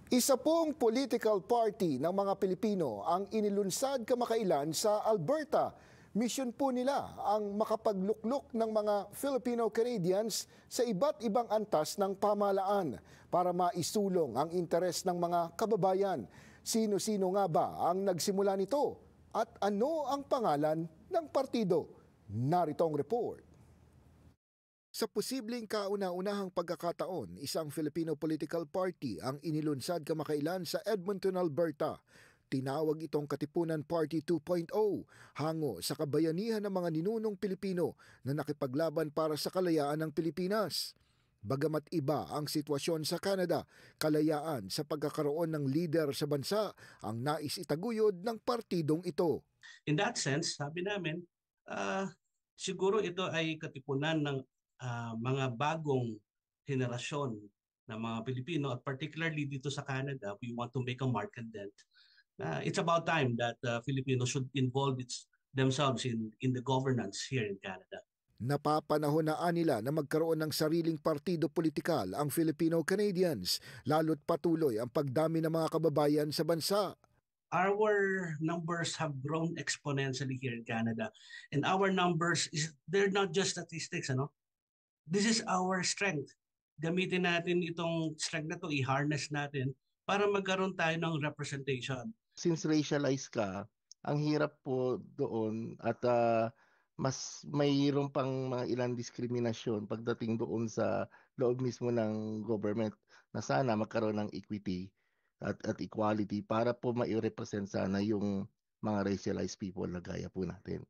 Isa pong political party ng mga Pilipino ang inilunsad kamakailan sa Alberta. Mission po nila ang makapagluklok ng mga Filipino-Canadians sa iba't ibang antas ng pamahalaan para maisulong ang interes ng mga kababayan. Sino-sino nga ba ang nagsimula nito? At ano ang pangalan ng partido? Narito ang report. Sa posibleng kauna-unahang pagkakataon, isang Filipino political party ang inilunsad kamakailan sa Edmonton, Alberta. Tinawag itong Katipunan Party 2.0, hango sa kabayanihan ng mga ninunong Pilipino na nakipaglaban para sa kalayaan ng Pilipinas. Bagamat iba ang sitwasyon sa Canada, kalayaan sa pagkakaroon ng leader sa bansa ang nais itaguyod ng partidong ito. In that sense, sabi namin, siguro ito ay katipunan ng mga bagong henerasyon ng mga Pilipino, at particularly dito sa Canada, we want to make a marked dent. It's about time that Filipinos should involve themselves in the governance here in Canada. Napapanahon na nila na magkaroon ng sariling partido politikal ang Filipino-Canadians, lalo't patuloy ang pagdami ng mga kababayan sa bansa. Our numbers have grown exponentially here in Canada, and our numbers they're not just statistics, ano? This is our strength. Gamitin natin itong strength na to, i-harness natin para magkaroon tayo ng representation. Since racialized ka, ang hirap po doon at mas mayroon pang mga ilang diskriminasyon pagdating doon sa loob mismo ng government na sana magkaroon ng equity at equality para po mai-represent sana yung mga racialized people na gaya po natin.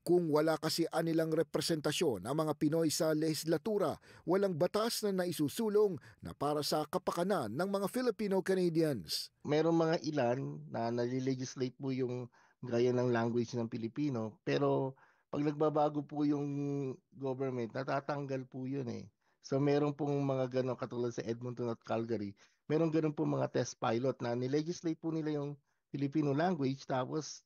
Kung wala kasi anilang representasyon ang mga Pinoy sa lehislatura, walang batas na naisusulong na para sa kapakanan ng mga Filipino-Canadians. Merong mga ilan na nalilegislate po yung gaya ng language ng Pilipino, pero pag nagbabago po yung government, natatanggal po yun eh. So meron pong mga ganon katulad sa Edmonton at Calgary, meron ganon po mga test pilot na nilegislate po nila yung Filipino language, tapos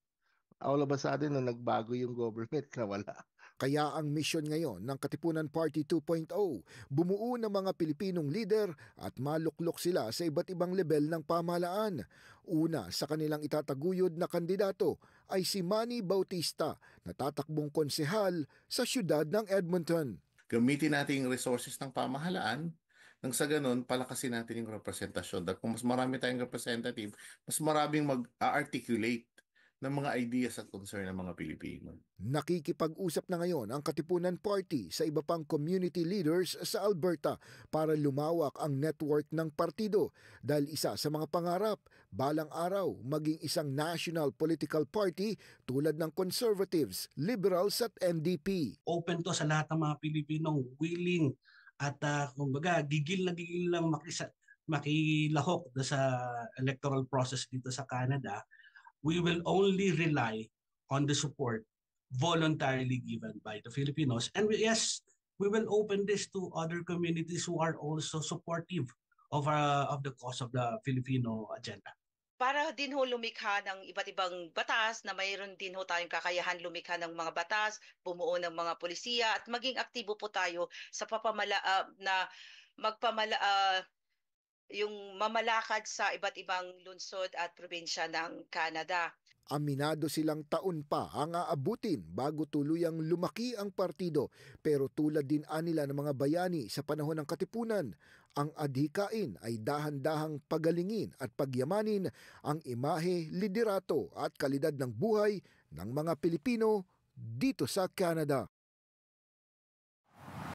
all of a sudden nung nagbago yung government, nawala. Kaya ang mission ngayon ng Katipunan Party 2.0, bumuo ng mga Pilipinong lider at maluklok sila sa iba't ibang level ng pamahalaan. Una sa kanilang itataguyod na kandidato ay si Manny Bautista na tatakbong konsehal sa siyudad ng Edmonton. Gamitin natin yung resources ng pamahalaan nang sa ganun, palakasin natin yung representasyon. Dahil kung mas marami tayong representative, mas maraming mag-articulate ng mga ideas at concern ng mga Pilipino. Nakikipag-usap na ngayon ang Katipunan Party sa iba pang community leaders sa Alberta para lumawak ang network ng partido dahil isa sa mga pangarap, balang araw maging isang national political party tulad ng Conservatives, Liberals at NDP. Open to sa lahat ng mga Pilipinong willing at kumbaga gigil lang makilahok sa electoral process dito sa Canada. We will only rely on the support voluntarily given by the Filipinos. And yes, we will open this to other communities who are also supportive of the cause of the Filipino agenda. Para din ho lumikha ng iba't ibang batas na mayroon din ho tayong kakayahan lumikha ng mga batas, bumuo ng mga polisiya at maging aktibo po tayo sa yung mamalakad sa iba't ibang lungsod at probinsya ng Canada. Aminado silang taon pa ang aabutin bago tuluyang lumaki ang partido, pero tulad din anila ng mga bayani sa panahon ng Katipunan, ang adhikain ay dahan-dahang pagalingin at pagyamanin ang imahe, liderato at kalidad ng buhay ng mga Pilipino dito sa Canada.